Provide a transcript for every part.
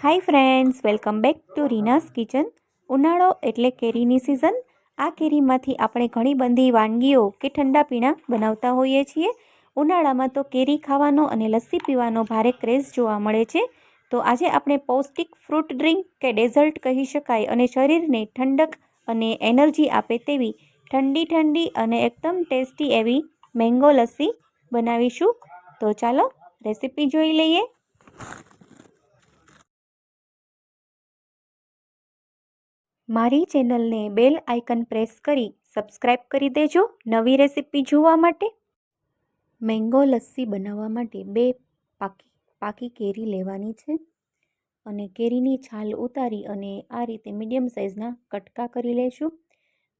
Hi friends, welcome back to Reena's kitchen. ઉનાળો એટલે કેરીની સિઝન. આ કેરીમાંથી આપણે ઘણી બધી વાનગીઓ કે ઠંડા પીણા બનાવતા હોઈએ છીએ. ઉનાળામાં તો કેરી ખાવાનો અને લસ્સી પીવાનો ભારે ક્રેઝ જોવા મળે છે. તો આજે આપણે પૌષ્ટિક ફ્રૂટ ડ્રિંક કે ડેઝર્ટ કહી શકાય અને શરીરને ઠંડક અને એનર્જી આપે તેવી ઠંડી અને એકદમ ટેસ્ટી એવી મેંગો લસ્સી બનાવીશું. તો ચાલો રેસીપી જોઈ લઈએ. મારી ચેનલને બેલ આઇકન પ્રેસ કરી સબસ્ક્રાઈબ કરી દેજો નવી રેસીપી જોવા માટે. મેંગો લસ્સી બનાવવા માટે 2 પાકી કેરી લેવાની છે અને કેરીની છાલ ઉતારી અને આ રીતે મીડિયમ સાઇઝના કટકા કરી લઈશું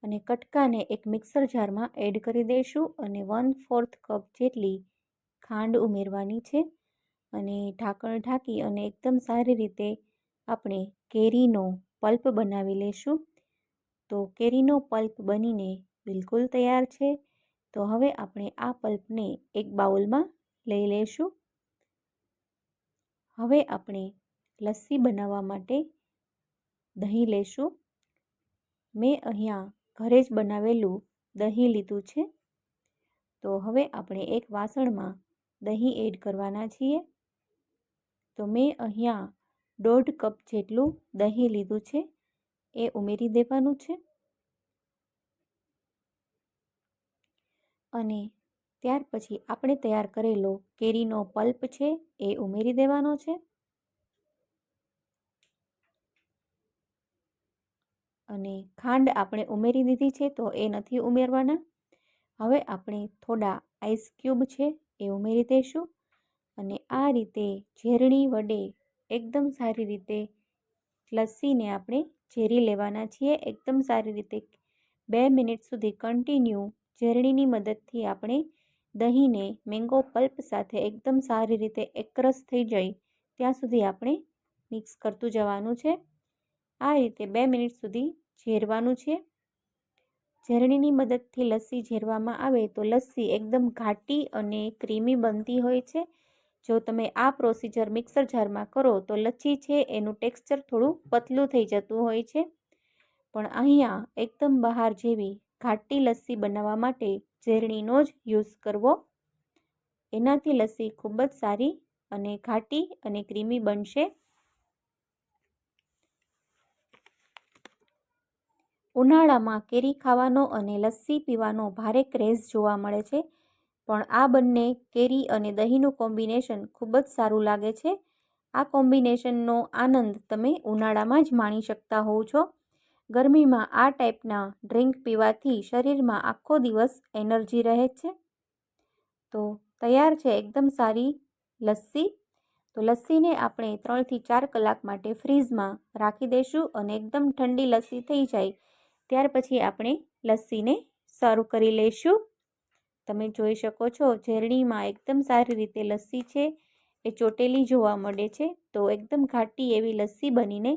અને કટકાને એક મિક્સર જારમાં એડ કરી દઈશું અને 1/4 કપ જેટલી ખાંડ ઉમેરવાની છે અને ઢાંકણ ઢાંકી અને એકદમ સારી રીતે આપણે કેરીનો પલ્પ બનાવી લઈશું. તો કેરીનો પલ્પ બનીને બિલકુલ તૈયાર છે. તો હવે આપણે આ પલ્પને એક બાઉલમાં લઈ લઈશું. હવે આપણે લસ્સી બનાવવા માટે દહીં લઈશું. મેં અહીંયા ઘરે જ બનાવેલું દહીં લીધું છે. તો હવે આપણે એક વાસણમાં દહીં એડ કરવાના છીએ. તો મેં અહીંયા 1.5 કપ જેટલું દહીં લીધું છે, એ ઉમેરી દેવાનું છે અને ત્યાર પછી આપણે તૈયાર કરેલો કેરીનો પલ્પ છે એ ઉમેરી દેવાનો છે અને ખાંડ આપણે ઉમેરી દીધી છે તો એ નથી ઉમેરવાના. હવે આપણે થોડા આઈસ ક્યુબ છે એ ઉમેરી દઈશું અને આ રીતે ઝેરણી વડે એકદમ સારી રીતે લસ્સીને આપણે ઝેરી લેવાના છીએ. એકદમ સારી રીતે 2 મિનિટ સુધી કન્ટિન્યુ ઝેરણીની મદદથી આપણે દહીંને મેંગો પલ્પ સાથે એકદમ સારી રીતે એકરસ થઈ જાય ત્યાં સુધી આપણે મિક્સ કરતું જવાનું છે. આ રીતે 2 મિનિટ સુધી ઝેરવાનું છે. ઝેરણીની મદદથી લસ્સી ઝેરવામાં આવે તો લસ્સી એકદમ ઘાટી અને ક્રીમી બનતી હોય છે. જો તમે આ પ્રોસીજર મિક્સર જારમાં કરો તો લચ્છી છે એનું ટેક્સચર થોડું પતલું થઈ જતું હોય છે. પણ અહીંયા એકદમ બહાર જેવી ઘાટી લસ્સી બનાવવા માટે ઝેરણીનો જ યુઝ કરવો. એનાથી લસ્સી ખૂબ જ સારી અને ઘાટી અને ક્રીમી બનશે. ઉનાળામાં કેરી ખાવાનો અને લસ્સી પીવાનો ભારે ક્રેઝ જોવા મળે છે. પણ આ બંને કેરી અને દહીંનું કોમ્બિનેશન ખૂબ જ સારું લાગે છે. આ કોમ્બિનેશનનો આનંદ તમે ઉનાળામાં જ માણી શકતા હોવ છો. ગરમીમાં આ ટાઈપના ડ્રિંક પીવાથી શરીરમાં આખો દિવસ એનર્જી રહે છે. તો તૈયાર છે એકદમ સારી લસ્સી. તો લસ્સીને આપણે 3 થી 4 કલાક માટે ફ્રીઝમાં રાખી દઈશું અને એકદમ ઠંડી લસ્સી થઈ જાય ત્યાર પછી આપણે લસ્સીને સર્વ કરી લઈશું. તમે જોઈ શકો છો ઝેરણીમાં એકદમ સારી રીતે લસ્સી છે એ ચોટેલી જોવા મળે છે. તો એકદમ ઘાટી એવી લસ્સી બનીને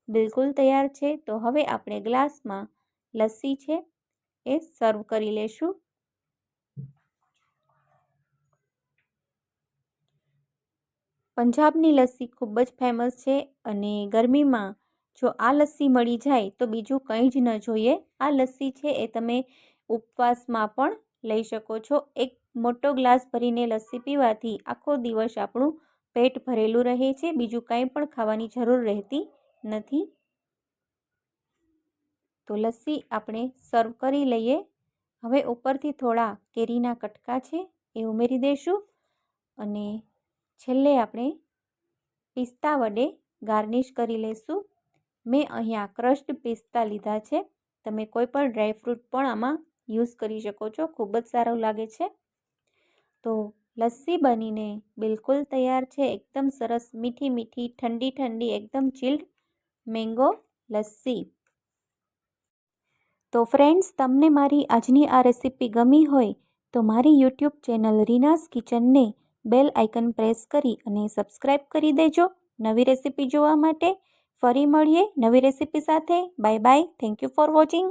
બિલકુલ તૈયાર છે. તો હવે આપણે ગ્લાસમાં લસ્સી છે એ સર્વ કરી લઈશું. પંજાબની લસ્સી ખૂબ જ ફેમસ છે અને ગરમીમાં જો આ લસ્સી મળી જાય તો બીજું કંઈ જ ન જોઈએ. આ લસ્સી છે એ તમે ઉપવાસમાં પણ લઈ શકો છો. એક મોટો ગ્લાસ ભરીને લસ્સી પીવાથી આખો દિવસ આપણું પેટ ભરેલું રહે છે. બીજું કંઈ પણ ખાવાની જરૂર રહેતી નથી. તો લસ્સી આપણે સર્વ કરી લઈએ. હવે ઉપરથી થોડા કેરીના કટકા છે એ ઉમેરી દઈશું અને છેલ્લે આપણે પિસ્તા વડે ગાર્નિશ કરી લઈશું. મેં અહીંયા ક્રશ્ડ પિસ્તા લીધા છે. તમે કોઈ પણ ડ્રાયફ્રૂટ પણ આમાં યુઝ કરી શકો છો. ખૂબ જ સારું લાગે છે. તો લસ્સી બનીને બિલકુલ તૈયાર છે. એકદમ સરસ મીઠી ઠંડી એકદમ ચિલ્ડ મેંગો લસ્સી. તો ફ્રેન્ડ્સ, તમને મારી આજની આ રેસીપી ગમી હોય તો મારી યુટ્યુબ ચેનલ રીનાસ કિચનને બેલ આઇકન પ્રેસ કરી અને સબસ્ક્રાઈબ કરી દેજો નવી રેસીપી જોવા માટે. ફરી મળીએ નવી રેસીપી સાથે. Bye bye. Thank you for watching.